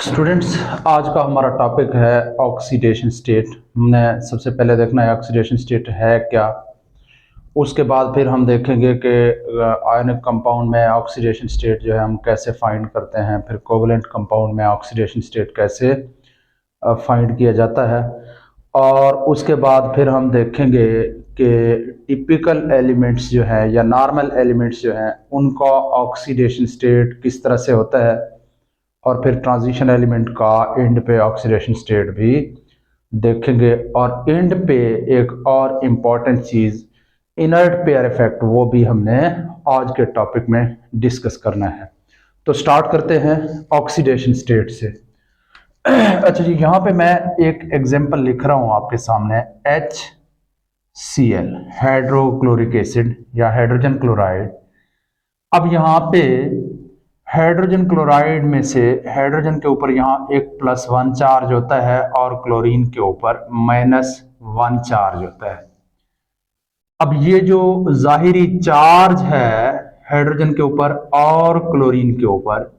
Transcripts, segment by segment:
Students, आज का हमारा टॉपिक है ऑक्सीडेशन स्टेट। हमने सबसे पहले देखना है ऑक्सीडेशन स्टेट है क्या। उसके बाद फिर हम देखेंगे कि आयनिक कंपाउंड में ऑक्सीडेशन स्टेट जो है हम कैसे फाइंड करते हैं, फिर कोवलेंट कंपाउंड में ऑक्सीडेशन स्टेट कैसे फाइंड किया जाता है। और उसके बाद फिर हम देखेंगे कि टिपिकल एलिमेंट्स जो है या नॉर्मल एलिमेंट्स जो हैं उनका ऑक्सीडेशन स्टेट किस तरह से होता है, और फिर ट्रांजिशन एलिमेंट का एंड पे ऑक्सीडेशन स्टेट भी देखेंगे। और एंड पे एक और इम्पॉर्टेंट चीज़ इनर्ट पेयर इफेक्ट, वो भी हमने आज के टॉपिक में डिस्कस करना है। तो स्टार्ट करते हैं ऑक्सीडेशन स्टेट से। अच्छा जी, यहाँ पे मैं एक एग्जांपल लिख रहा हूँ आपके सामने। HCl हाइड्रोक्लोरिक एसिड या हाइड्रोजन क्लोराइड। अब यहाँ पे हाइड्रोजन क्लोराइड में से हाइड्रोजन के ऊपर यहाँ एक +1 चार्ज होता है और क्लोरीन के ऊपर -1 चार्ज होता है। अब ये जो जाहिरी चार्ज है हाइड्रोजन के ऊपर और क्लोरीन के ऊपर,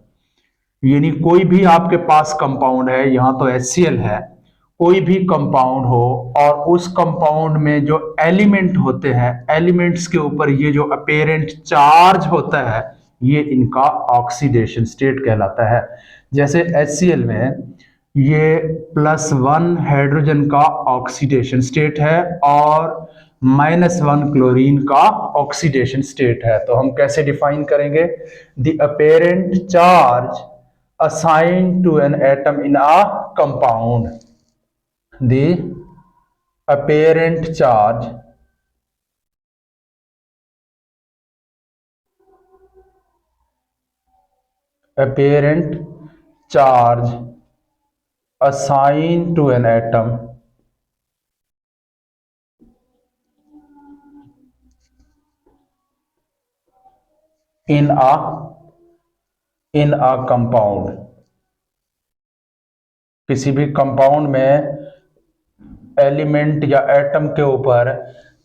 यानी कोई भी आपके पास कंपाउंड है, यहाँ तो HCl है, कोई भी कंपाउंड हो और उस कंपाउंड में जो एलिमेंट होते हैं, एलिमेंट्स के ऊपर ये जो अपेरेंट चार्ज होता है, ये इनका ऑक्सीडेशन स्टेट कहलाता है। जैसे HCl में ये +1 हाइड्रोजन का ऑक्सीडेशन स्टेट है और -1 क्लोरीन का ऑक्सीडेशन स्टेट है। तो हम कैसे डिफाइन करेंगे? The apparent charge assigned to an atom in a compound, the apparent charge assigned to an atom in a compound। किसी भी कंपाउंड में एलिमेंट या एटम के ऊपर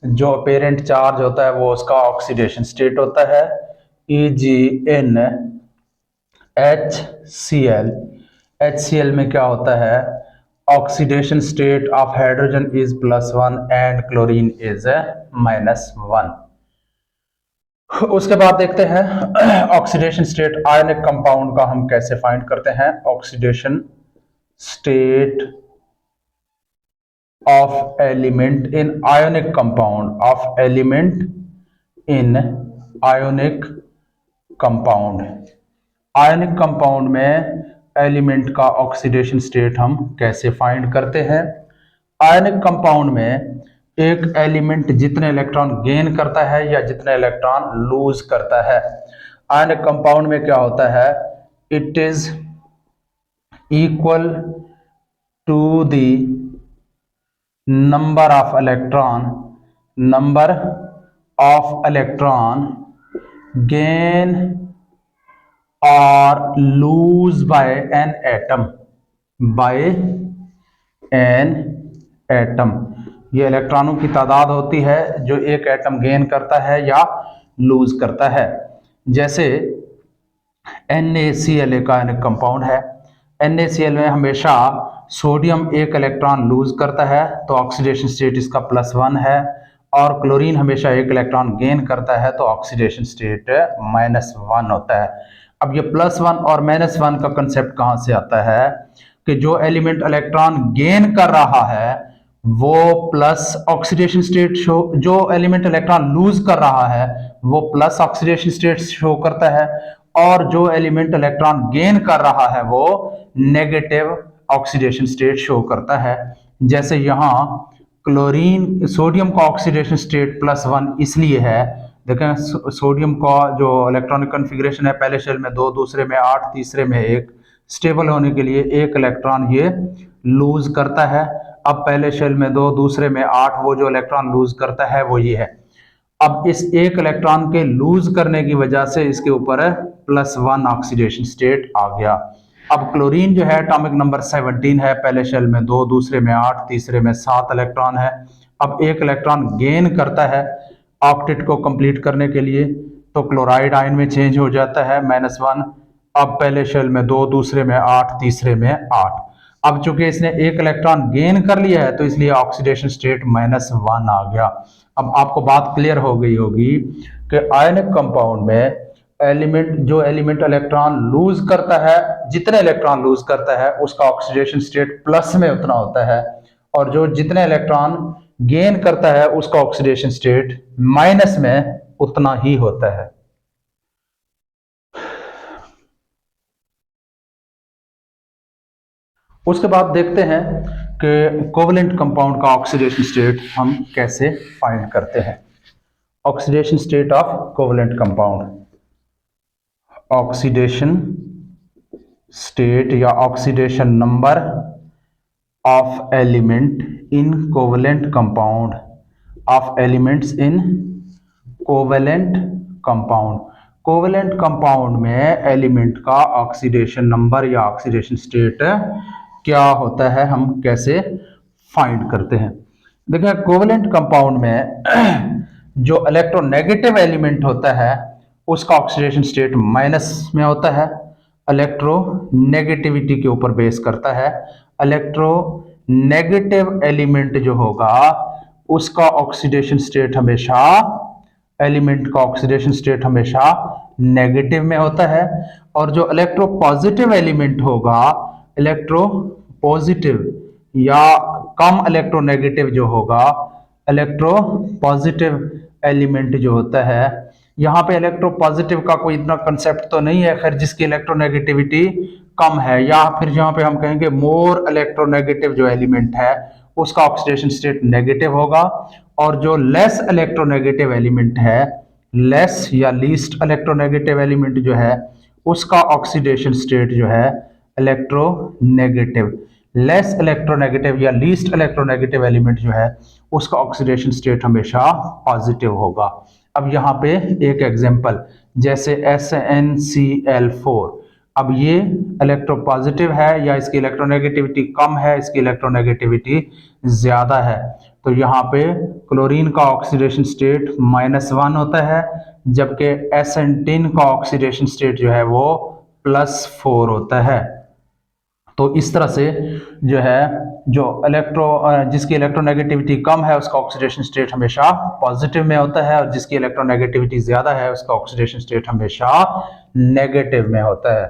जो अपेरेंट चार्ज होता है वो उसका ऑक्सीडेशन स्टेट होता है। EgN HCl। HCl में क्या होता है? Oxidation state of hydrogen is +1 and chlorine is -1। उसके बाद देखते हैं ऑक्सीडेशन स्टेट आयनिक कंपाउंड का हम कैसे फाइंड करते हैं। Oxidation state of element in ionic compound, of element in ionic compound. Ionic compound में एलिमेंट का ऑक्सीडेशन स्टेट हम कैसे फाइंड करते हैं। आयोनिक कंपाउंड में एक एलिमेंट जितने इलेक्ट्रॉन गेन करता है या जितने इलेक्ट्रॉन लूज करता है। आयोनिक कंपाउंड में क्या होता है? It is equal to the number of electron gain or lose by an atom, ये इलेक्ट्रॉनों की तादाद होती है जो एक एटम गेन करता है या लूज करता है। जैसे NaCl एक आयनिक कंपाउंड है। NaCl में हमेशा सोडियम एक इलेक्ट्रॉन लूज करता है तो ऑक्सीडेशन स्टेट इसका +1 है, और क्लोरीन हमेशा एक इलेक्ट्रॉन गेन करता है तो ऑक्सीडेशन स्टेट -1 होता है। अब ये +1 और -1 का कंसेप्ट कहाँ से आता है कि जो एलिमेंट इलेक्ट्रॉन गेन कर रहा है वो प्लस ऑक्सीडेशन स्टेट शो, जो एलिमेंट इलेक्ट्रॉन लूज कर रहा है वो प्लस ऑक्सीडेशन स्टेट शो करता है, और जो एलिमेंट इलेक्ट्रॉन गेन कर रहा है वो नेगेटिव ऑक्सीडेशन स्टेट शो करता है। जैसे यहाँ क्लोरीन सोडियम का ऑक्सीडेशन स्टेट +1 इसलिए है, देखें सोडियम का जो इलेक्ट्रॉनिक कॉन्फ़िगरेशन है, पहले शेल में 2, दूसरे में 8, तीसरे में 1, स्टेबल होने के लिए एक इलेक्ट्रॉन ये लूज करता है। अब पहले शेल में 2, दूसरे में 8, वो जो इलेक्ट्रॉन लूज करता है वो ये है। अब इस एक इलेक्ट्रॉन के लूज करने की वजह से इसके ऊपर +1 ऑक्सीडेशन स्टेट आ गया। अब क्लोरीन जो है एटॉमिक नंबर 17 है, पहले शेल में 2, दूसरे में 8, तीसरे में 7 इलेक्ट्रॉन है। अब एक इलेक्ट्रॉन गेन करता है ऑक्टेट को कंप्लीट करने के लिए, तो क्लोराइड आयन में चेंज हो जाता है -1। अब पहले शेल में 2, दूसरे में 8, तीसरे में 8। अब चूंकि इसने एक इलेक्ट्रॉन गेन कर लिया है तो इसलिए ऑक्सीडेशन स्टेट -1 आ गया। अब आपको बात क्लियर हो गई होगी कि आयनिक कंपाउंड में जो एलिमेंट इलेक्ट्रॉन लूज करता है, जितने इलेक्ट्रॉन लूज करता है उसका ऑक्सीडेशन स्टेट प्लस में उतना होता है, और जो जितने इलेक्ट्रॉन गेन करता है उसका ऑक्सीडेशन स्टेट माइनस में उतना ही होता है। उसके बाद देखते हैं कि कोवलेंट कंपाउंड का ऑक्सीडेशन स्टेट हम कैसे फाइंड करते हैं। Oxidation state of covalent compound, oxidation state या oxidation number of element in covalent compound, of elements in covalent compound. कोवलेंट कंपाउंड में एलिमेंट का ऑक्सीडेशन नंबर या ऑक्सीडेशन स्टेट क्या होता है, हम कैसे फाइंड करते हैं। देखिए कोवलेंट कंपाउंड में जो इलेक्ट्रोनेगेटिव एलिमेंट होता है उसका ऑक्सीडेशन स्टेट माइनस में होता है, इलेक्ट्रोनेगेटिविटी के ऊपर बेस करता है। इलेक्ट्रोनेगेटिव एलिमेंट जो होगा उसका ऑक्सीडेशन स्टेट हमेशा, एलिमेंट का ऑक्सीडेशन स्टेट हमेशा नेगेटिव में होता है, और जो इलेक्ट्रो पॉजिटिव एलिमेंट होगा, इलेक्ट्रो पॉजिटिव या कम इलेक्ट्रोनेगेटिव जो होगा, इलेक्ट्रो पॉजिटिव एलिमेंट जो होता है, यहाँ पे इलेक्ट्रो पॉजिटिव का कोई इतना कंसेप्ट तो नहीं है खैर, जिसकी इलेक्ट्रोनेगेटिविटी कम है, या फिर जहाँ पे हम कहेंगे मोर इलेक्ट्रोनेगेटिव जो एलिमेंट है उसका ऑक्सीडेशन स्टेट नेगेटिव होगा, और जो लेस इलेक्ट्रोनेगेटिव एलिमेंट है, लेस या लीस्ट इलेक्ट्रोनेगेटिव एलिमेंट जो है उसका ऑक्सीडेशन स्टेट जो है इलेक्ट्रोनेगेटिव। लेस इलेक्ट्रोनेगेटिव या लीस्ट इलेक्ट्रोनेगेटिव एलिमेंट जो है उसका ऑक्सीडेशन स्टेट हमेशा पॉजिटिव होगा। अब यहाँ पे एक एग्जांपल, जैसे SnCl4, अब ये इलेक्ट्रोपॉजिटिव है या इसकी इलेक्ट्रोनेगेटिविटी कम है, इसकी इलेक्ट्रोनेगेटिविटी ज्यादा है, तो यहाँ पे क्लोरीन का ऑक्सीडेशन स्टेट -1 होता है, जबकि एसेंटिन का ऑक्सीडेशन स्टेट जो है वो +4 होता है। तो इस तरह से जो है जिसकी इलेक्ट्रोनेगेटिविटी कम है उसका ऑक्सीडेशन स्टेट हमेशा पॉजिटिव में होता है, और जिसकी इलेक्ट्रोनेगेटिविटी ज्यादा है उसका ऑक्सीडेशन स्टेट हमेशा नेगेटिव में होता है।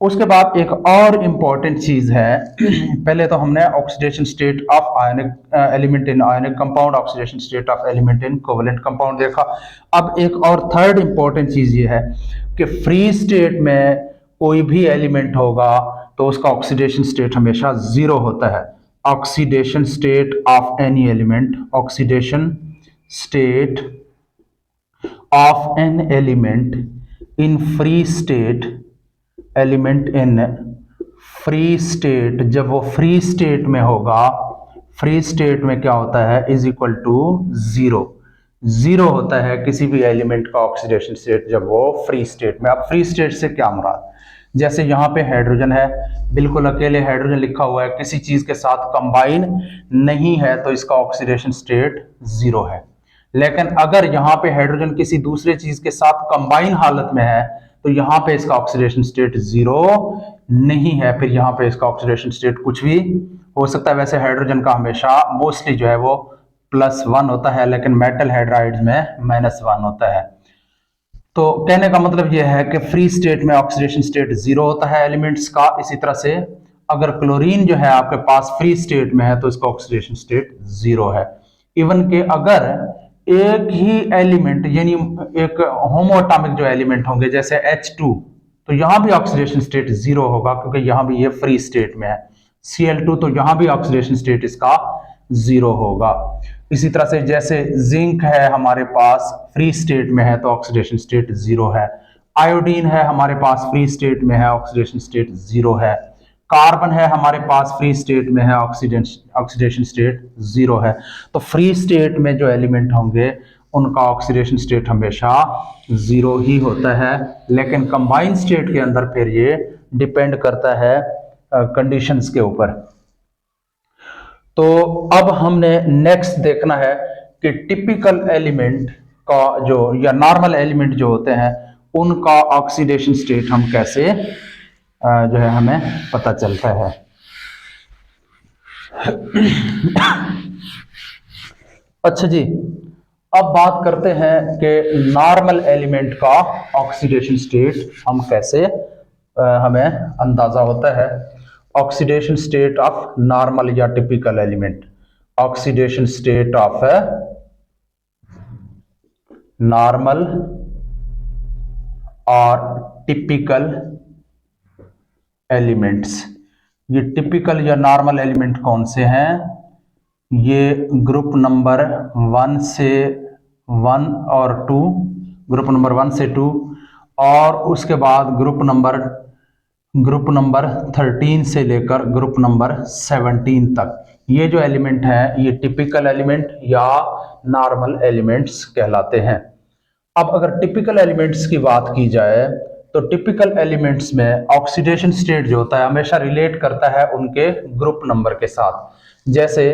उसके बाद एक और इंपॉर्टेंट चीज है पहले तो हमने oxidation state of ionic element in ionic compound, oxidation state of element in covalent compound देखा। अब एक और थर्ड इंपॉर्टेंट चीज ये है कि फ्री स्टेट में कोई भी एलिमेंट होगा तो उसका ऑक्सीडेशन स्टेट हमेशा 0 होता है। Oxidation state of any element, oxidation state of an element in free state, element in free state, जब वो फ्री स्टेट में होगा, फ्री स्टेट में क्या होता है, इज इक्वल टू 0। 0 होता है किसी भी एलिमेंट का ऑक्सीडेशन स्टेट जब वो फ्री स्टेट में। अब फ्री स्टेट से क्या मुराद, जैसे यहाँ पे हाइड्रोजन है, बिल्कुल अकेले हाइड्रोजन लिखा हुआ है, किसी चीज के साथ कंबाइन नहीं है, तो इसका ऑक्सीडेशन स्टेट 0 है। लेकिन अगर यहाँ पे हाइड्रोजन किसी दूसरे चीज के साथ कंबाइन हालत में है तो यहाँ पे इसका ऑक्सीडेशन स्टेट 0 नहीं है, फिर यहाँ पे इसका ऑक्सीडेशन स्टेट कुछ भी हो सकता है। वैसे हाइड्रोजन का हमेशा मोस्टली जो है वो +1 होता है, लेकिन मेटल हाइड्राइड्स में -1 होता है। तो कहने का मतलब यह है कि फ्री स्टेट में ऑक्सीडेशन स्टेट 0 होता है एलिमेंट्स का। इसी तरह से अगर क्लोरीन जो है आपके पास फ्री स्टेट में है तो इसका ऑक्सीडेशन स्टेट 0 है। इवन के अगर एक ही एलिमेंट यानी एक होमोएटॉमिक जो एलिमेंट होंगे जैसे H2, तो यहां भी ऑक्सीडेशन स्टेट 0 होगा क्योंकि यहां भी ये फ्री स्टेट में है। Cl2, तो यहां भी ऑक्सीडेशन स्टेट इसका 0 होगा। इसी तरह से जैसे जिंक है हमारे पास फ्री स्टेट में है तो ऑक्सीडेशन स्टेट 0 है। आयोडीन है हमारे पास फ्री स्टेट में है, ऑक्सीडेशन स्टेट 0 है। कार्बन है हमारे पास फ्री स्टेट में है, ऑक्सीडेशन स्टेट 0 है। तो फ्री स्टेट में जो एलिमेंट होंगे उनका ऑक्सीडेशन स्टेट हमेशा 0 ही होता है, लेकिन कंबाइंड स्टेट के अंदर फिर ये डिपेंड करता है कंडीशंस के ऊपर। तो अब हमने नेक्स्ट देखना है कि टिपिकल एलिमेंट का जो या नॉर्मल एलिमेंट जो होते हैं उनका ऑक्सीडेशन स्टेट हम कैसे जो है हमें पता चलता है। अच्छा जी, अब बात करते हैं कि नॉर्मल एलिमेंट का ऑक्सीडेशन स्टेट हम कैसे हमें अंदाजा होता है। ऑक्सीडेशन स्टेट ऑफ नॉर्मल या typical element, oxidation state of normal और टिपिकल एलिमेंट्स। ये टिपिकल या नॉर्मल एलिमेंट कौन से हैं? ये ग्रुप नंबर 1 से 1 और 2, ग्रुप नंबर 1 से 2, और उसके बाद ग्रुप नंबर 13 से लेकर ग्रुप नंबर 17 तक। ये जो एलिमेंट हैं ये टिपिकल एलिमेंट या नॉर्मल एलिमेंट्स कहलाते हैं। अब अगर टिपिकल एलिमेंट्स की बात की जाए तो टिपिकल एलिमेंट्स में ऑक्सीडेशन स्टेट जो होता है हमेशा रिलेट करता है उनके ग्रुप नंबर के साथ। जैसे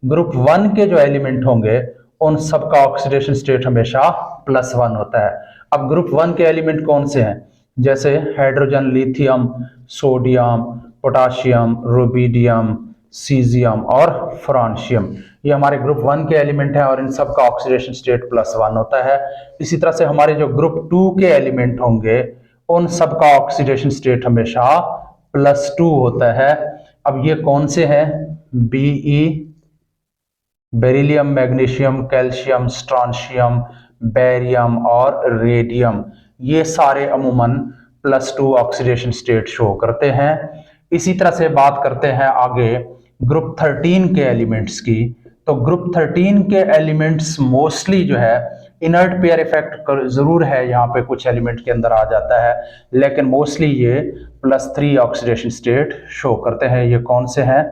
ग्रुप 1 के जो एलिमेंट होंगे उन सबका ऑक्सीडेशन स्टेट हमेशा +1 होता है। अब ग्रुप 1 के एलिमेंट कौन से हैं? जैसे hydrogen, lithium, sodium, potassium, rubidium, caesium और फ्रांशियम, ये हमारे ग्रुप 1 के एलिमेंट हैं और इन सब का ऑक्सीडेशन स्टेट +1 होता है। इसी तरह से हमारे जो ग्रुप 2 के एलिमेंट होंगे उन सब का ऑक्सीडेशन स्टेट हमेशा +2 होता है। अब ये कौन से हैं? Be, beryllium, magnesium, calcium, strontium, barium और रेडियम, ये सारे अमूमन +2 ऑक्सीडेशन स्टेट शो करते हैं। इसी तरह से बात करते हैं आगे ग्रुप 13 के एलिमेंट्स की। तो ग्रुप 13 के एलिमेंट्स मोस्टली जो है इनर्ट पेयर इफेक्ट जरूर है, यहाँ पे कुछ एलिमेंट के अंदर आ जाता है, लेकिन मोस्टली ये +3 ऑक्सीडेशन स्टेट शो करते हैं। ये कौन से हैं?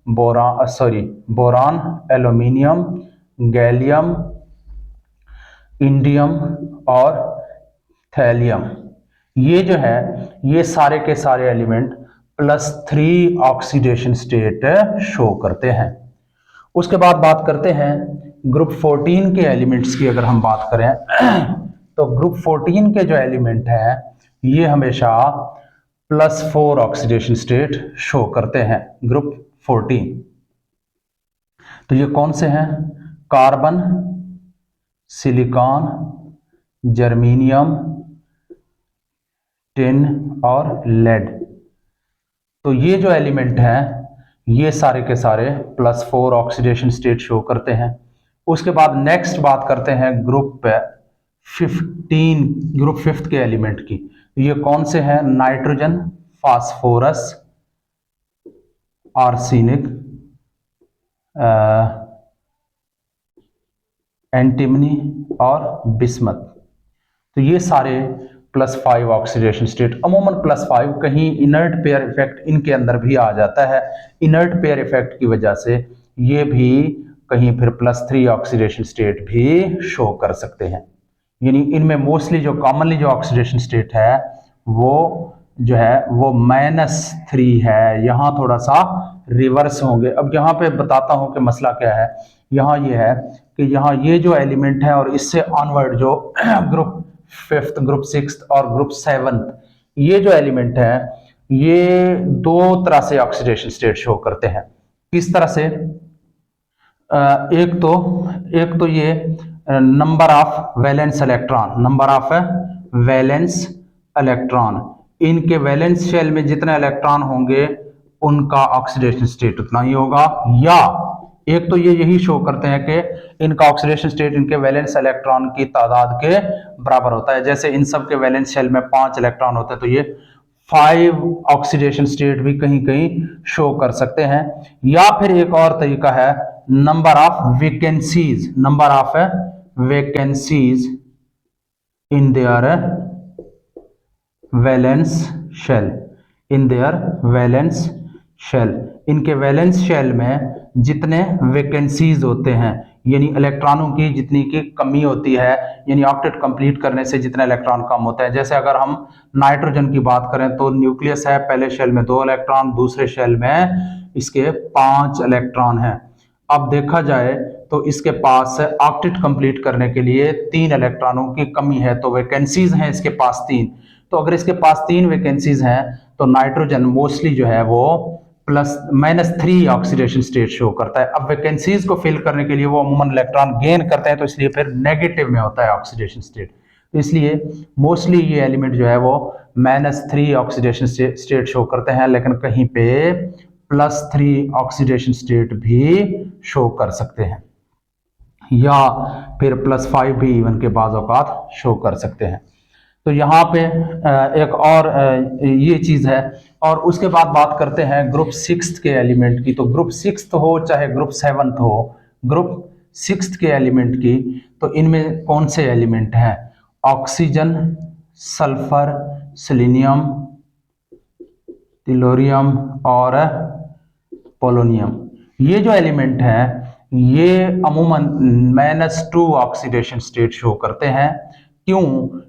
बोरान, एल्यूमिनियम, गैलियम, इंडियम और थैलियम, ये जो है ये सारे के सारे एलिमेंट +3 ऑक्सीडेशन स्टेट शो करते हैं। उसके बाद बात करते हैं ग्रुप 14 के एलिमेंट्स की। अगर हम बात करें तो ग्रुप 14 के जो एलिमेंट हैं ये हमेशा +4 ऑक्सीडेशन स्टेट शो करते हैं। ग्रुप 14 तो ये कौन से हैं? कार्बन, सिलिकॉन, जर्मेनियम, टिन और लेड। तो ये जो एलिमेंट हैं ये सारे के सारे +4 ऑक्सीडेशन स्टेट शो करते हैं। उसके बाद नेक्स्ट बात करते हैं ग्रुप 5 के एलिमेंट की। ये कौन से हैं? नाइट्रोजन, फास्फोरस, आर्सेनिक, एंटीमनी और बिस्मथ। तो ये सारे +5 ऑक्सीडेशन स्टेट, अमूमन +5, कहीं इनर्ट पेयर इफेक्ट इनके अंदर भी आ जाता है। इनर्ट पेयर इफेक्ट की वजह से ये भी कहीं फिर +3 ऑक्सीडेशन स्टेट भी शो कर सकते हैं। यानी इनमें मोस्टली जो कॉमनली जो ऑक्सीडेशन स्टेट है वो जो है वो -3 है। यहाँ थोड़ा सा रिवर्स होंगे। अब यहाँ पे बताता हूँ कि मसला क्या है। यहाँ ये है कि यहाँ ये जो एलिमेंट है और इससे ऑनवर्ड जो ग्रुप 5th, ग्रुप 6th और ग्रुप 7th, ये जो एलिमेंट है ये दो तरह से ऑक्सीडेशन स्टेट शो करते हैं। किस तरह से? एक तो ये number of valence electron, number of valence electron, इनके वैलेंस शेल में जितने इलेक्ट्रॉन होंगे उनका ऑक्सीडेशन स्टेट उतना ही होगा। या एक तो ये यही शो करते हैं कि इनका ऑक्सीडेशन स्टेट इनके वैलेंस इलेक्ट्रॉन की तादाद के बराबर होता है। जैसे इन सब के वैलेंस शेल में 5 इलेक्ट्रॉन होते हैं तो ये 5 ऑक्सीडेशन स्टेट भी कहीं कहीं शो कर सकते हैं। या फिर एक और तरीका है number of vacancies, number of vacancies in their valence shell, in their valence shell, इनके वैलेंस शेल में जितने वैकेंसीज होते हैं यानी इलेक्ट्रॉनों की जितनी की कमी होती है, यानी ऑक्टेट कंप्लीट करने से जितने इलेक्ट्रॉन कम होते हैं। जैसे अगर हम नाइट्रोजन की बात करें तो न्यूक्लियस है, पहले शेल में 2 इलेक्ट्रॉन, दूसरे शेल में इसके 5 इलेक्ट्रॉन हैं। अब देखा जाए तो इसके पास ऑक्टेट कंप्लीट करने के लिए 3 इलेक्ट्रॉनों की कमी है, तो वैकेंसीज हैं इसके पास 3। तो अगर इसके पास 3 वैकेंसीज हैं तो नाइट्रोजन मोस्टली जो है वो -3 ऑक्सीडेशन स्टेट शो करता है। अब वैकेंसीज को फिल करने के लिए वो अमूमन इलेक्ट्रॉन गेन करते हैं, तो इसलिए फिर नेगेटिव में होता है ऑक्सीडेशन स्टेट। तो इसलिए मोस्टली ये एलिमेंट जो है वो -3 ऑक्सीडेशन स्टेट शो करते हैं, लेकिन कहीं पे +3 ऑक्सीडेशन स्टेट भी शो कर सकते हैं, या फिर +5 भी इवन के बाज़ औकात शो कर सकते हैं। तो यहाँ पे एक और ये चीज़ है। और उसके बाद बात करते हैं ग्रुप 6 के एलिमेंट की। तो ग्रुप 6 हो चाहे ग्रुप 7 हो, ग्रुप 6 के एलिमेंट की, तो इनमें कौन से एलिमेंट हैं? ऑक्सीजन, सल्फर, सेलेनियम, टेलोरियम और पोलोनियम। ये जो एलिमेंट हैं ये अमूमन -2 ऑक्सीडेशन स्टेट शो करते हैं। क्यों?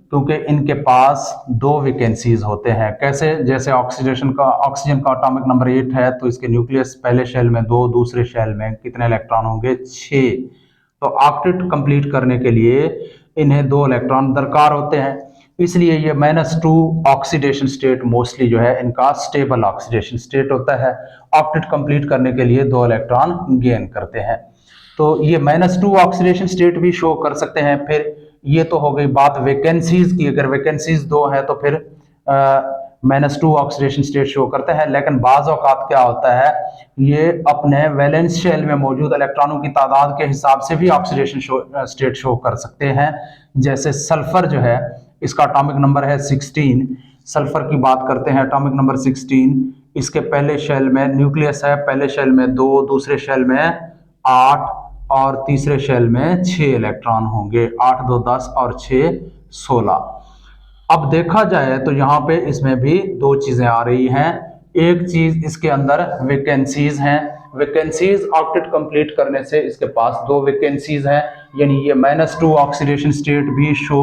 क्योंकि इनके पास 2 वैकेंसीज होते हैं। कैसे? जैसे ऑक्सीजन का एटॉमिक नंबर 8 है, तो इसके न्यूक्लियस पहले शेल में 2, दूसरे शेल में कितने इलेक्ट्रॉन होंगे? 6। तो ऑक्टेट कंप्लीट करने के लिए इन्हें 2 इलेक्ट्रॉन दरकार होते हैं, इसलिए ये -2 ऑक्सीडेशन स्टेट मोस्टली जो है इनका स्टेबल ऑक्सीडेशन स्टेट होता है। ऑक्टेट कंप्लीट करने के लिए 2 इलेक्ट्रॉन गेन करते हैं, तो ये -2 ऑक्सीडेशन स्टेट भी शो कर सकते हैं। फिर ये तो हो गई बात वैकेंसीज की। अगर वैकेंसीज 2 है तो फिर -2 ऑक्सीडेशन स्टेट शो करते हैं, लेकिन बाज़ औक़ात क्या होता है, ये अपने वैलेंस शेल में मौजूद इलेक्ट्रॉनों की तादाद के हिसाब से भी ऑक्सीडेशन स्टेट शो कर सकते हैं। जैसे सल्फर जो है, इसका एटॉमिक नंबर है 16। सल्फर की बात करते हैं, एटॉमिक नंबर 16। इसके पहले शेल में न्यूक्लियस है, पहले शेल में 2, दूसरे शेल में 8 और तीसरे शेल में 6 इलेक्ट्रॉन होंगे। 8 2 10 और 6 16। अब देखा जाए तो यहाँ पे इसमें भी 2 चीजें आ रही हैं। एक चीज इसके अंदर वैकेंसीज हैं। वैकेंसीज ऑक्टेट कंप्लीट करने से इसके पास 2 वैकेंसीज हैं, यानी ये -2 ऑक्सीडेशन स्टेट भी शो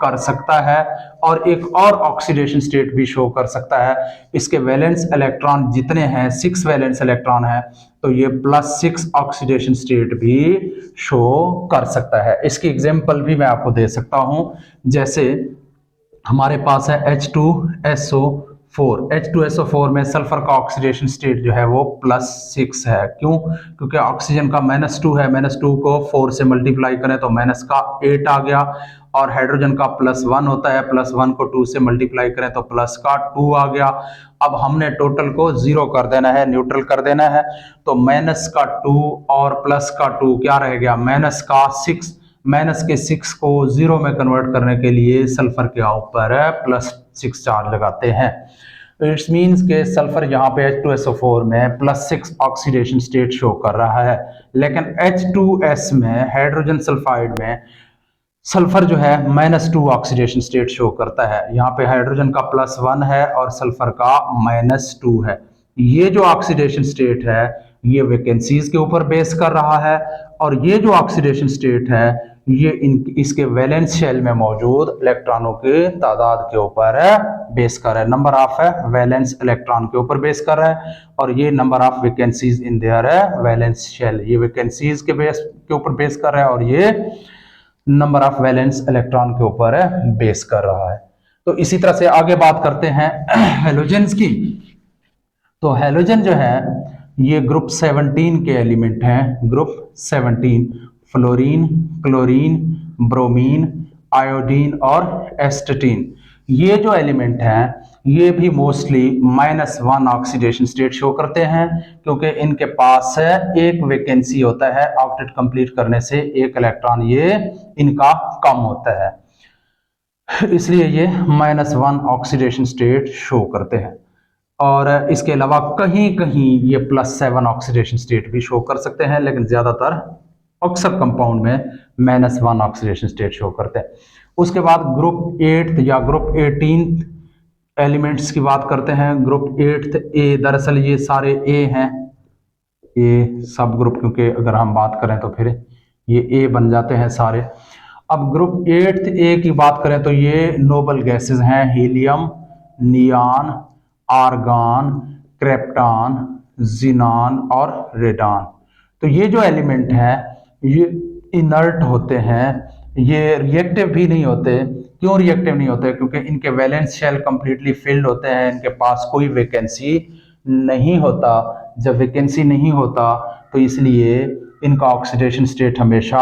कर सकता है और एक और ऑक्सीडेशन स्टेट भी शो कर सकता है। इसके वैलेंस इलेक्ट्रॉन जितने हैं, 6 वैलेंस इलेक्ट्रॉन है, तो ये +6 ऑक्सीडेशन स्टेट भी शो कर सकता है। इसकी एग्जांपल भी मैं आपको दे सकता हूं। जैसे हमारे पास है H2SO4। H2SO4 में सल्फर का ऑक्सीडेशन स्टेट जो है वो +6 है। क्यों? क्योंकि ऑक्सीजन का -2 है, -2 को 4 से मल्टीप्लाई करें तो माइनस का 8 आ गया, और हाइड्रोजन का +1 होता है, +1 को 2 से मल्टीप्लाई करें तो प्लस का 2 आ गया। अब हमने टोटल को 0 कर देना है, न्यूट्रल कर देना है, तो -2 और +2 क्या रह गया? -6। माइनस के 6 को 0 में कन्वर्ट करने के लिए सल्फर के ऊपर +6 चार्ज लगाते हैं। तो इट्स मीन्स के सल्फर यहाँ पे H2SO4 में +6 ऑक्सीडेशन स्टेट शो कर रहा है, लेकिन H2S में, हाइड्रोजन सल्फाइड में, सल्फर जो है -2 ऑक्सीडेशन स्टेट शो करता है। यहाँ पे हाइड्रोजन का +1 है और सल्फर का -2 है। ये जो ऑक्सीडेशन स्टेट है ये वैकेंसीज के ऊपर बेस कर रहा है, और ये जो ऑक्सीडेशन स्टेट है ये इसके वैलेंस शेल में मौजूद इलेक्ट्रॉनों के तादाद के ऊपर बेस कर रहा है। नंबर ऑफ वैलेंस इलेक्ट्रॉन के ऊपर बेस कर रहा है, और ये number of vacancies in their valence shell, ये वैकेंसीज के ऊपर बेस कर रहा है, और ये नंबर ऑफ वैलेंस इलेक्ट्रॉन के ऊपर बेस कर रहा है। तो इसी तरह से आगे बात करते हैं हेलोजेंस की। तो हेलोजन जो है ये ग्रुप 17 के एलिमेंट हैं। Group 17 fluorine, chlorine, bromine, iodine और एस्टेटीन, ये जो एलिमेंट हैं ये भी मोस्टली -1 ऑक्सीडेशन स्टेट शो करते हैं, क्योंकि इनके पास एक वैकेंसी होता है। ऑक्टेट कंप्लीट करने से एक इलेक्ट्रॉन ये इनका कम होता है, इसलिए ये -1 ऑक्सीडेशन स्टेट शो करते हैं। और इसके अलावा कहीं कहीं ये +7 ऑक्सीडेशन स्टेट भी शो कर सकते हैं, लेकिन ज़्यादातर अक्सर कंपाउंड में -1 ऑक्सीडेशन स्टेट शो करते हैं। उसके बाद ग्रुप 8 या ग्रुप 18 एलिमेंट्स की बात करते हैं। ग्रुप 8 ए, दरअसल ये सारे ए हैं, ए सब ग्रुप, क्योंकि अगर हम बात करें तो फिर ये ए बन जाते हैं सारे। अब ग्रुप 8 ए की बात करें तो ये नोबल गैसेस हैं, helium, neon, argon, krypton, xenon और रेडॉन। तो ये जो एलिमेंट है ये इनर्ट होते हैं, ये रिएक्टिव भी नहीं होते। क्यों रिएक्टिव नहीं होते? क्योंकि इनके वैलेंस शेल कंप्लीटली फिल्ड होते हैं, इनके पास कोई वैकेंसी नहीं होता। जब वैकेंसी नहीं होता तो इसलिए इनका ऑक्सीडेशन स्टेट हमेशा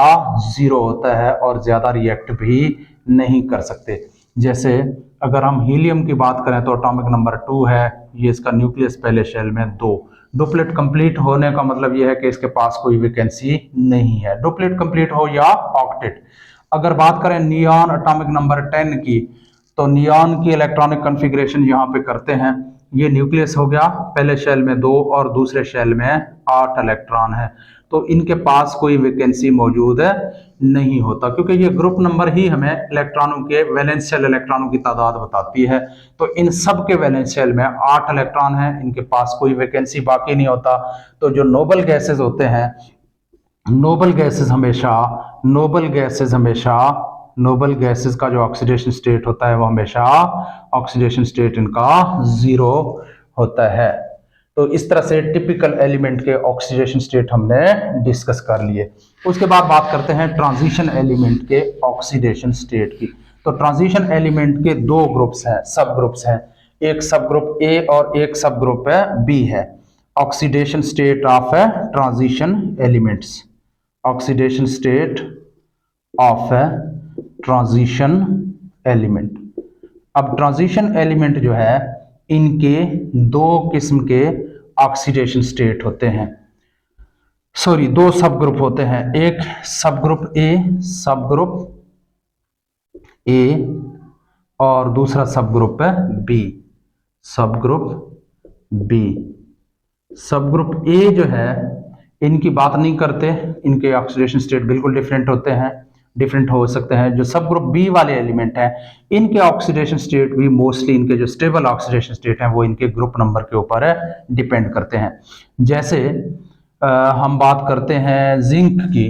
जीरो होता है और ज़्यादा रिएक्ट भी नहीं कर सकते। जैसे अगर हम हीलियम की बात करें तो एटॉमिक नंबर 2 है, ये इसका न्यूक्लियस पहले शेल में 2। डुप्लेट कंप्लीट होने का मतलब यह है कि इसके पास कोई वैकेंसी नहीं है, डुप्लेट कंप्लीट हो या ऑक्टेट। अगर बात करें नियॉन एटॉमिक नंबर 10 की, तो नियॉन की इलेक्ट्रॉनिक कॉन्फ़िगरेशन यहाँ पे करते हैं। ये न्यूक्लियस हो गया, पहले शेल में 2 और दूसरे शेल में 8 इलेक्ट्रॉन है। तो इनके पास कोई वैकेंसी मौजूद नहीं होता, क्योंकि ये ग्रुप नंबर ही हमें इलेक्ट्रॉनों के वैलेंस शेल इलेक्ट्रॉनों की तादाद बताती है। तो इन सब के वैलेंस शेल में 8 इलेक्ट्रॉन हैं, इनके पास कोई वैकेंसी बाकी नहीं होता। तो जो नोबल गैसेज होते हैं, नोबल गैसेज हमेशा नोबल गैसेज का जो ऑक्सीडेशन स्टेट होता है वो हमेशा ऑक्सीडेशन स्टेट इनका जीरो होता है। तो इस तरह से टिपिकल एलिमेंट के ऑक्सीडेशन स्टेट हमने डिस्कस कर लिए। उसके बाद बात करते हैं ट्रांजिशन एलिमेंट के ऑक्सीडेशन स्टेट की। तो ट्रांजिशन एलिमेंट के दो ग्रुप्स हैं, सब ग्रुप्स हैं। एक सब ग्रुप ए और एक सब ग्रुप बी है। Oxidation state of transition elements, oxidation state of transition element. अब ट्रांजिशन एलिमेंट जो है, इनके दो किस्म के ऑक्सीडेशन स्टेट होते हैं, सॉरी दो सब ग्रुप होते हैं। एक सब ग्रुप ए और दूसरा सब ग्रुप है बी, सब ग्रुप ए जो है, इनकी बात नहीं करते, इनके ऑक्सीडेशन स्टेट बिल्कुल डिफरेंट होते हैं, डिफरेंट हो सकते हैं। जो सब ग्रुप बी वाले एलिमेंट हैं, इनके ऑक्सीडेशन स्टेट भी मोस्टली, इनके जो स्टेबल ऑक्सीडेशन स्टेट हैं वो इनके ग्रुप नंबर के ऊपर डिपेंड करते हैं। जैसे हम बात करते हैं जिंक की,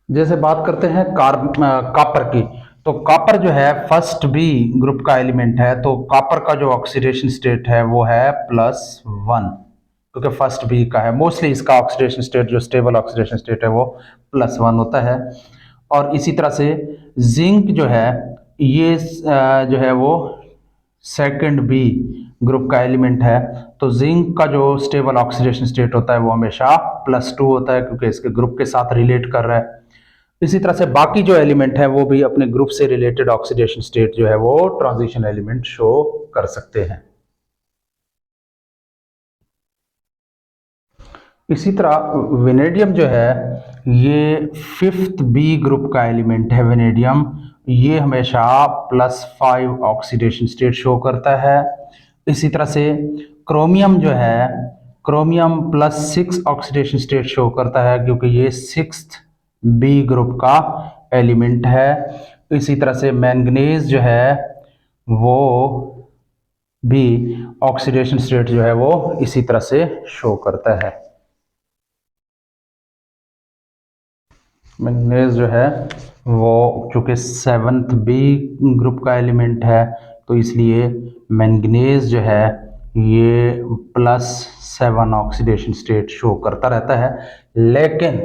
जैसे बात करते हैं कॉपर की। तो कॉपर जो है फर्स्ट बी ग्रुप का एलिमेंट है, तो कॉपर का जो ऑक्सीडेशन स्टेट है वो है +1, क्योंकि फर्स्ट बी का है। मोस्टली इसका ऑक्सीडेशन स्टेट, जो स्टेबल ऑक्सीडेशन स्टेट है वो +1 होता है। और इसी तरह से जिंक जो है, ये जो है वो सेकंड बी ग्रुप का एलिमेंट है। तो जिंक का जो स्टेबल ऑक्सीडेशन स्टेट होता है वो हमेशा +2 होता है, क्योंकि इसके ग्रुप के साथ रिलेट कर रहा है। इसी तरह से बाकी जो एलिमेंट है वो भी अपने ग्रुप से रिलेटेड ऑक्सीडेशन स्टेट जो है वो ट्रांजिशन एलिमेंट शो कर सकते हैं। इसी तरह वेनेडियम जो है, ये 5th बी ग्रुप का एलिमेंट है वेनेडियम। ये हमेशा +5 ऑक्सीडेशन स्टेट शो करता है। इसी तरह से क्रोमियम जो है, क्रोमियम +6 ऑक्सीडेशन स्टेट शो करता है, क्योंकि ये 6th बी ग्रुप का एलिमेंट है। इसी तरह से मैंगनीज जो है वो भी ऑक्सीडेशन स्टेट जो है वो इसी तरह से शो करता है। मैंगनीज जो है वो चूंकि 7th बी ग्रुप का एलिमेंट है, तो इसलिए मैंगनीज जो है ये +7 ऑक्सीडेशन स्टेट शो करता रहता है। लेकिन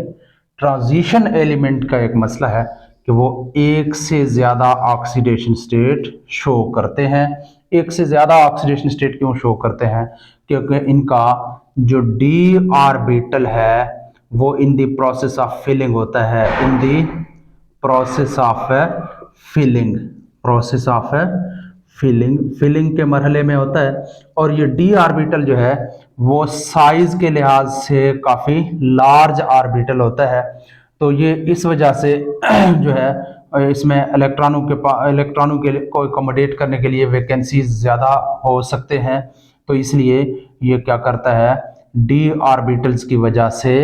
ट्रांजिशन एलिमेंट का एक मसला है कि वो एक से ज़्यादा ऑक्सीडेशन स्टेट शो करते हैं। एक से ज़्यादा ऑक्सीडेशन स्टेट क्यों शो करते हैं? क्योंकि इनका जो डी ऑर्बिटल है वो इन दी प्रोसेस ऑफ फिलिंग होता है, इन दी प्रोसेस ऑफ फिलिंग के मरहले में होता है। और ये डी ऑर्बिटल जो है वो साइज के लिहाज से काफ़ी लार्ज ऑर्बिटल होता है। तो ये इस वजह से जो है इसमें इलेक्ट्रॉनों के को अकोमोडेट करने के लिए वैकेंसीज ज़्यादा हो सकते हैं। तो इसलिए ये क्या करता है, डी ऑर्बिटल्स की वजह से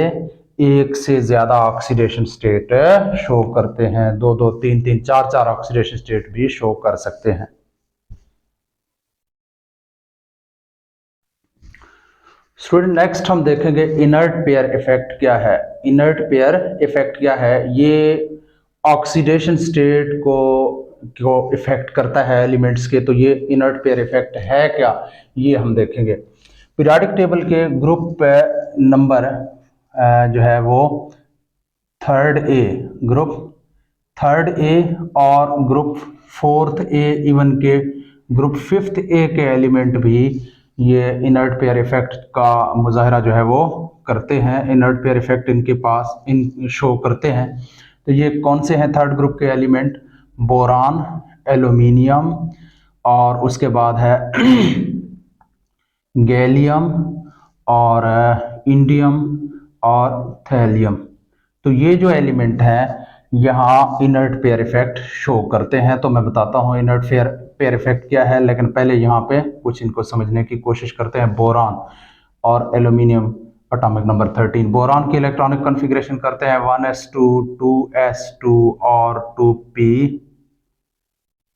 एक से ज़्यादा ऑक्सीडेशन स्टेट शो करते हैं। 2-2, 3-3, 4-4 ऑक्सीडेशन स्टेट भी शो कर सकते हैं। स्टूडेंट नेक्स्ट हम देखेंगे इनर्ट पेयर इफेक्ट क्या है। इनर्ट पेयर इफेक्ट क्या है? ये ऑक्सीडेशन स्टेट को इफेक्ट करता है एलिमेंट्स के। तो ये इनर्ट पेयर इफेक्ट है क्या, ये हम देखेंगे। पीरियोडिक टेबल के ग्रुप नंबर जो है वो ग्रुप थर्ड ए और ग्रुप फोर्थ ए, इवन के ग्रुप फिफ्थ ए के एलिमेंट भी ये इनर्ट पेयर इफेक्ट का मुजाहरा जो है वो करते हैं। इनर्ट पेयर इफेक्ट इनके पास इन शो करते हैं। तो ये कौन से हैं थर्ड ग्रुप के एलिमेंट? बोरान, एल्यूमिनियम, और उसके बाद है गैलियम और इंडियम और थैलियम। तो ये जो एलिमेंट है यहाँ इनर्ट पेयर इफेक्ट शो करते हैं। तो मैं बताता हूँ इनर्ट पेयर इफेक्ट क्या है, लेकिन पहले यहाँ पे कुछ इनको समझने की कोशिश करते हैं। बोरान और एल्यूमिनियम, एटॉमिक नंबर 13। बोरान की इलेक्ट्रॉनिक कॉन्फ़िगरेशन करते हैं 1s2 2s2 और 2p,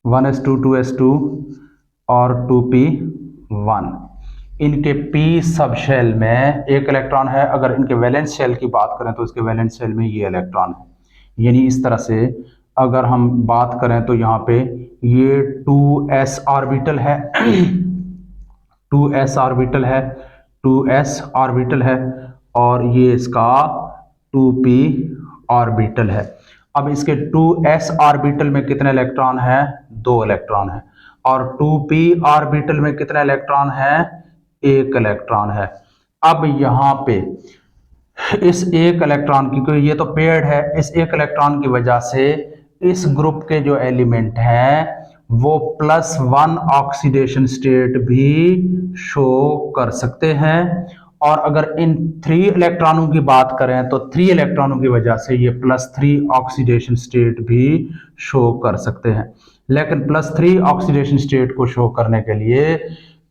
1s2 2s2 और 2p1। इनके p सब शेल में एक इलेक्ट्रॉन है। अगर इनके वैलेंस शेल की बात करें तो इसके वैलेंस शेल में ये इलेक्ट्रॉन है। यानी इस तरह से अगर हम बात करें तो यहाँ पे ये 2s ऑर्बिटल है 2s ऑर्बिटल है 2s ऑर्बिटल है और ये इसका 2p ऑर्बिटल है। अब इसके 2s ऑर्बिटल में कितने इलेक्ट्रॉन हैं? 2 इलेक्ट्रॉन है। और 2p ऑर्बिटल में कितने इलेक्ट्रॉन हैं? 1 इलेक्ट्रॉन है। अब यहाँ पे इस एक इलेक्ट्रॉन की, क्योंकि ये तो पेयर्ड है, इस एक इलेक्ट्रॉन की वजह से इस ग्रुप के जो एलिमेंट हैं वो +1 ऑक्सीडेशन स्टेट भी शो कर सकते हैं। और अगर इन 3 इलेक्ट्रॉनों की बात करें तो 3 इलेक्ट्रॉनों की वजह से ये +3 ऑक्सीडेशन स्टेट भी शो कर सकते हैं। लेकिन +3 ऑक्सीडेशन स्टेट को शो करने के लिए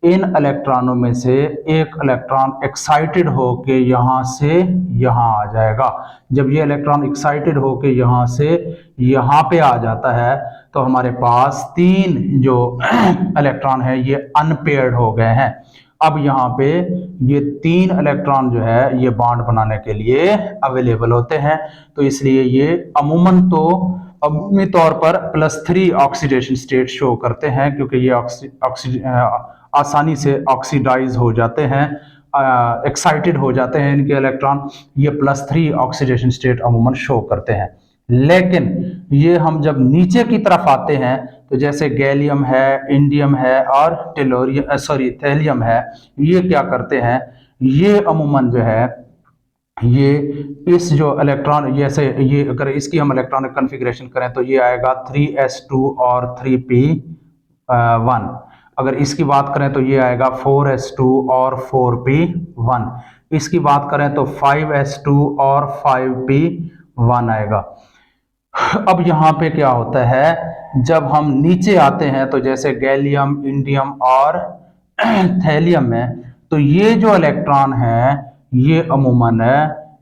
इन इलेक्ट्रॉनों में से एक इलेक्ट्रॉन एक्साइटेड होके यहाँ से यहाँ आ जाएगा। जब ये इलेक्ट्रॉन एक्साइटेड होके यहाँ से यहाँ पे आ जाता है तो हमारे पास 3 जो इलेक्ट्रॉन है ये अनपेयर्ड हो गए हैं। अब यहाँ पे ये 3 इलेक्ट्रॉन जो है ये बॉन्ड बनाने के लिए अवेलेबल होते हैं। तो इसलिए ये अमूमन तो अमूमी तौर पर +3 ऑक्सीडेशन स्टेट शो करते हैं, क्योंकि ये आसानी से ऑक्सीडाइज हो जाते हैं, एक्साइटेड हो जाते हैं इनके इलेक्ट्रॉन। ये +3 ऑक्सीडेशन स्टेट अमूमन शो करते हैं। लेकिन ये हम जब नीचे की तरफ आते हैं तो जैसे गैलियम है, इंडियम है और थैलियम है, ये क्या करते हैं? ये अमूमन जो है ये इस जो इलेक्ट्रॉन, जैसे ये अगर इसकी हम इलेक्ट्रॉनिक कॉन्फ़िगरेशन करें तो ये आएगा 3s2 और 3p1। अगर इसकी बात करें तो ये आएगा 4s2 और 4p1। इसकी बात करें तो 5s2 और 5p1 आएगा। अब यहाँ पे क्या होता है, जब हम नीचे आते हैं तो जैसे गैलियम, इंडियम और थैलियम में, तो ये जो इलेक्ट्रॉन हैं ये अमूमन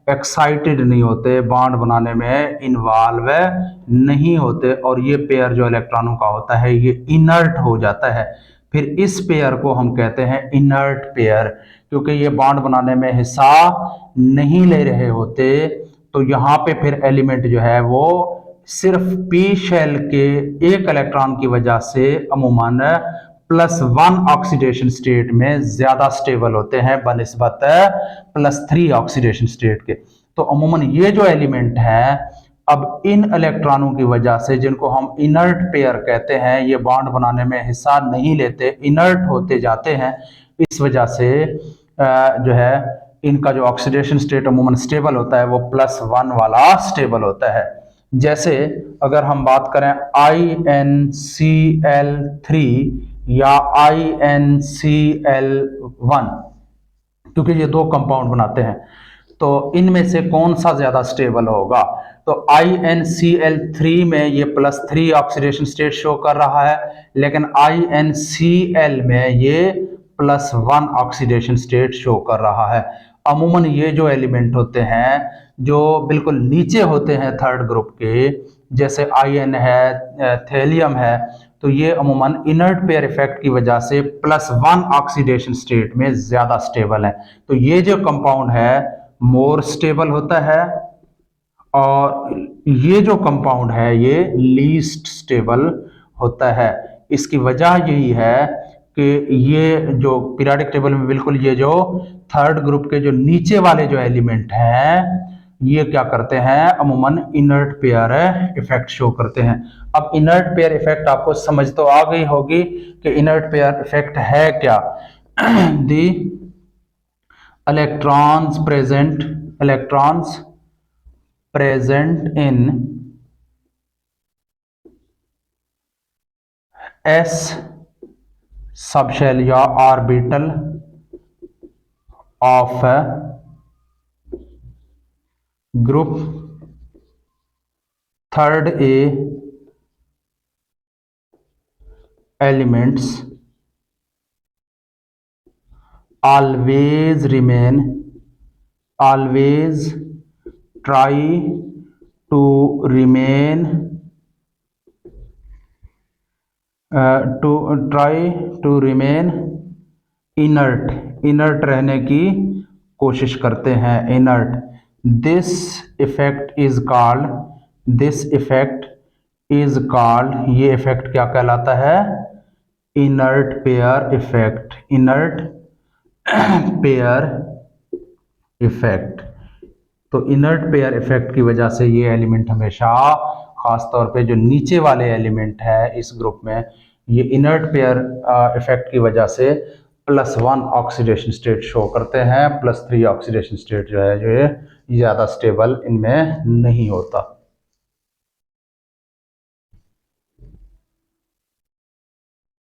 एक्साइटेड नहीं होते, बॉन्ड बनाने में इन्वॉल्व नहीं होते, और ये पेयर जो इलेक्ट्रॉनों का होता है ये इनर्ट हो जाता है। फिर इस पेयर को हम कहते हैं इनर्ट पेयर, क्योंकि ये बॉन्ड बनाने में हिस्सा नहीं ले रहे होते। तो यहाँ पे फिर एलिमेंट जो है वो सिर्फ p शेल के एक इलेक्ट्रॉन की वजह से अमूमन +1 ऑक्सीडेशन स्टेट में ज्यादा स्टेबल होते हैं बनिस्बत +3 ऑक्सीडेशन स्टेट के। तो अमूमन ये जो एलिमेंट हैं अब इन इलेक्ट्रॉनों की वजह से, जिनको हम इनर्ट पेयर कहते हैं, ये बॉन्ड बनाने में हिस्सा नहीं लेते, इनर्ट होते जाते हैं। इस वजह से जो है इनका जो ऑक्सीडेशन स्टेट अमूमन स्टेबल होता है वो +1 वाला स्टेबल होता है। जैसे अगर हम बात करें InCl3 या InCl1, क्योंकि ये 2 कंपाउंड बनाते हैं, तो इनमें से कौन सा ज्यादा स्टेबल होगा? तो InCl3 में ये +3 ऑक्सीडेशन स्टेट शो कर रहा है, लेकिन InCl में ये +1 ऑक्सीडेशन स्टेट शो कर रहा है। अमूमन ये जो एलिमेंट होते हैं जो बिल्कुल नीचे होते हैं थर्ड ग्रुप के, जैसे आयन है, थैलियम है, तो ये अमूमन इनर्ट पेयर इफेक्ट की वजह से +1 ऑक्सीडेशन स्टेट में ज्यादा स्टेबल है। तो ये जो कंपाउंड है मोर स्टेबल होता है, और ये जो कंपाउंड है ये लीस्ट स्टेबल होता है। इसकी वजह यही है कि ये जो पीरियोडिक टेबल में बिल्कुल ये जो थर्ड ग्रुप के जो नीचे वाले जो एलिमेंट हैं ये क्या करते हैं, अमूमन इनर्ट पेयर इफेक्ट शो करते हैं। अब इनर्ट पेयर इफेक्ट आपको समझ तो आ गई होगी कि इनर्ट पेयर इफेक्ट है क्या। दी electrons present in s subshell या orbital of group third A elements always try to remain inert रहने की कोशिश करते हैं, inert। this effect is called ये इफेक्ट क्या कहलाता है, inert pair effect। तो इनर्ट पेयर इफेक्ट की वजह से ये एलिमेंट हमेशा, खास तौर पे जो नीचे वाले एलिमेंट है इस ग्रुप में, ये इनर्ट पेयर इफेक्ट की वजह से +1 ऑक्सीडेशन स्टेट शो करते हैं, +3 ऑक्सीडेशन स्टेट जो है जो ज़्यादा स्टेबल इनमें नहीं होता।